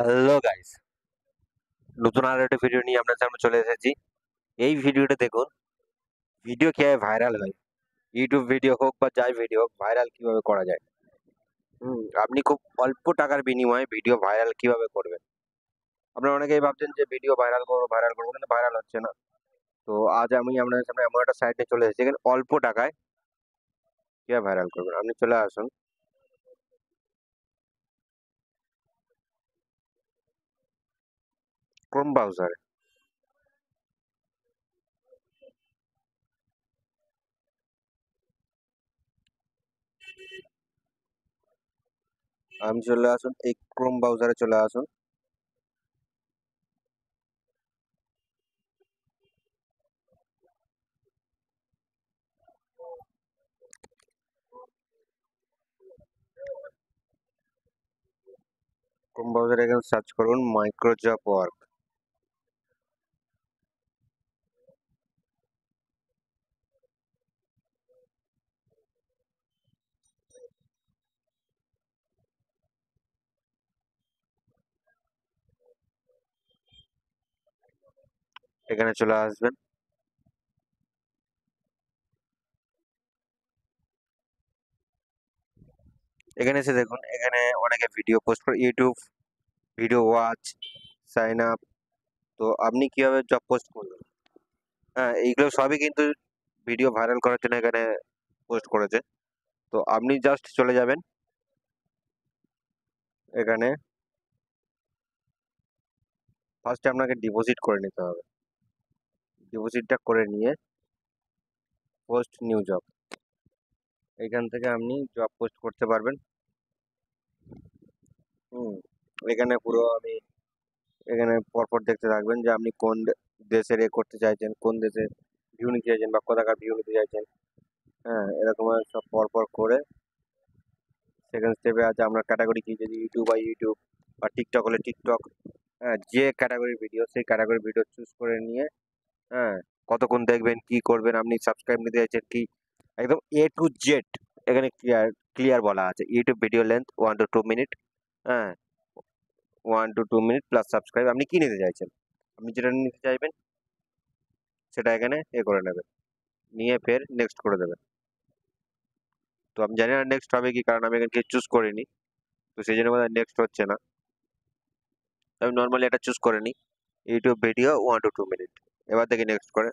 Hello guys, নতুন আরো একটা ভিডিও নিয়ে আপনার সামনে চলে এসেছি। এই ভিডিওটা দেখুন, ভিডিও কিভাবে ভাইরাল হয়। ইউটিউব ভিডিও হোক বা যাই ভিডিও হোক, ভাইরাল কিভাবে করা যায়। আপনি খুব অল্প টাকার বিনিময়ে ভিডিও ভাইরাল কিভাবে করবেন। আপনারা অনেকেই ভাবছেন যে ভিডিও ভাইরাল করবো, কিন্তু ভাইরাল হচ্ছে না। তো আজ আমি আপনাদের সামনে এমন একটা সাইটে চলে এসেছি, এখানে অল্প টাকায় কিভাবে ভাইরাল করবেন। আপনি চলে আসুন ক্রোম ব্রাউজারে। আমি চলে আসুন এই ক্রোম ব্রাউজারে চলে আসুন। ক্রোম ব্রাউজারে এখানে সার্চ করুন মাইক্রোজব ওয়ার্ক। এখানে চলে আসবেন। এখানে এসে দেখুন, এখানে অনেকে ভিডিও পোস্ট করে, YouTube video watch, sign up. তো আপনি কিভাবে জব পোস্ট করবেন? হ্যাঁ, এইগুলো সবই কিন্তু ভিডিও ভাইরাল করার জন্য এখানে পোস্ট করেছে। তো আপনি জাস্ট চলে যাবেন এখানে। ফার্স্টে আপনাকে ডিপোজিট করে নিতে হবে। ডিপোজিটটা করে নিয়ে পোস্ট নিউ জব, এখান থেকে আপনি জব পোস্ট করতে পারবেন। হুম এখানে পুরো আমি এখানে পরপর দেখতে থাকবেন যে আপনি কোন দেশের করতে চাইছেন, কোন দেশে ভিউ নিতে চাইছেন বা কোথাকার ভিউ নিতে চাইছেন। হ্যাঁ, এরকম সব পরপর করে সেকেন্ড স্টেপে আছে আপনার ক্যাটাগরি কি, যদি ইউটিউব বা ইউটিউব বা টিকটক হলে টিকটক। হ্যাঁ, যে ক্যাটাগরির ভিডিও সেই ক্যাটাগরির ভিডিও চুজ করে নিয়ে, হ্যাঁ, কতক্ষণ দেখবেন, কি করবেন, আপনি সাবস্ক্রাইব নিতে চাইছেন কি, একদম A to Z এখানে ক্লিয়ার ক্লিয়ার বলা আছে। YouTube video length 1 to 2 minute. হ্যাঁ, 1 to 2 মিনিট প্লাস সাবস্ক্রাইব, আপনি কি নিতে চাইছেন, আপনি যেটা নিতে চাইবেন সেটা এখানে করে নেবেন, নিয়ে ফের নেক্সট করে দেবেন। তো আমি জানি না নেক্সট হবে কি, কারণ আমি এখানে কিছু চুজ করিনি। তো সেই জন্য নেক্সট হচ্ছে না। আমি নর্মালি এটা চুজ করে নিই, ইউটিউব ভিডিও 1 to 2 মিনিট। এবার দেখি নেক্সট করে,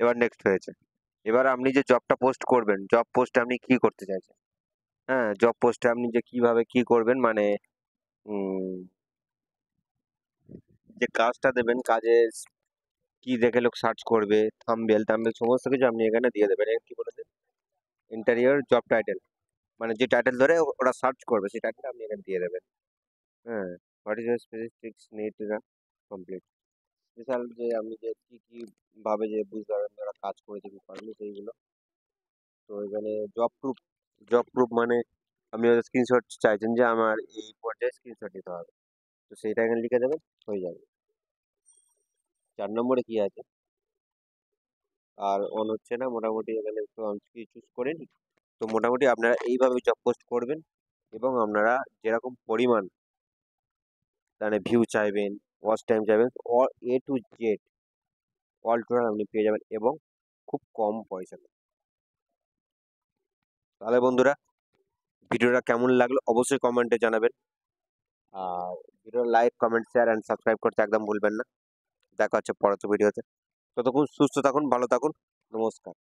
এবার নেক্সট হয়েছে। এবার আপনি যে জবটা পোস্ট করবেন, জব পোস্টে আপনি কি করতে চাইছেন। হ্যাঁ, জব পোস্টে আপনি যে কিভাবে কি করবেন, মানে উম, যে কাজটা দেবেন, কাজে কি দেখে লোক সার্চ করবে, থাম্বনেল টাম্বেল সমস্ত কিছু আপনি এখানে দিয়ে দেবেন। এখানে কি বলে দেন, ইন্টারিয়র জব টাইটেল, মানে যে টাইটেল ধরে ওরা সার্চ করবে সেই টাইটেল আপনি এখানে দিয়ে দেবেন। হ্যাঁ, what is specifics need complete, special যে আপনি যে কি কি ভাবে যে বুঝতে পারবেন যারা কাজ করেছে কি করেনি সেইগুলো। তো এখানে জব প্রুফ মানে আপনি স্ক্রিনশট চাইছেন যে আমার এই পর্যায়ে স্ক্রিনশট দিতে হবে, তো সেইটা এখানে লিখে দেবেন, হয়ে যাবে। 4 নম্বরে কি আছে, আর অন হচ্ছে না, মোটামুটি এখানে একটু কি চুজ করে নিই। তো মোটামুটি আপনারা এইভাবে জব পোস্ট করবেন, এবং আপনারা যেরকম পরিমাণ মানে ভিউ চাইবেন, ওয়াচ টাইম চাইবেন, A to Z all total আপনি পেয়ে যাবেন, এবং খুব কম পয়সা। তাহলে বন্ধুরা, ভিডিওটা কেমন লাগলো অবশ্যই কমেন্টে জানাবেন। আর video like, comment, share and subscribe করতে একদম ভুলবেন না। দেখা হচ্ছে পরবর্তী ভিডিওতে। ততক্ষণ সুস্থ থাকুন, ভালো থাকুন। নমস্কার।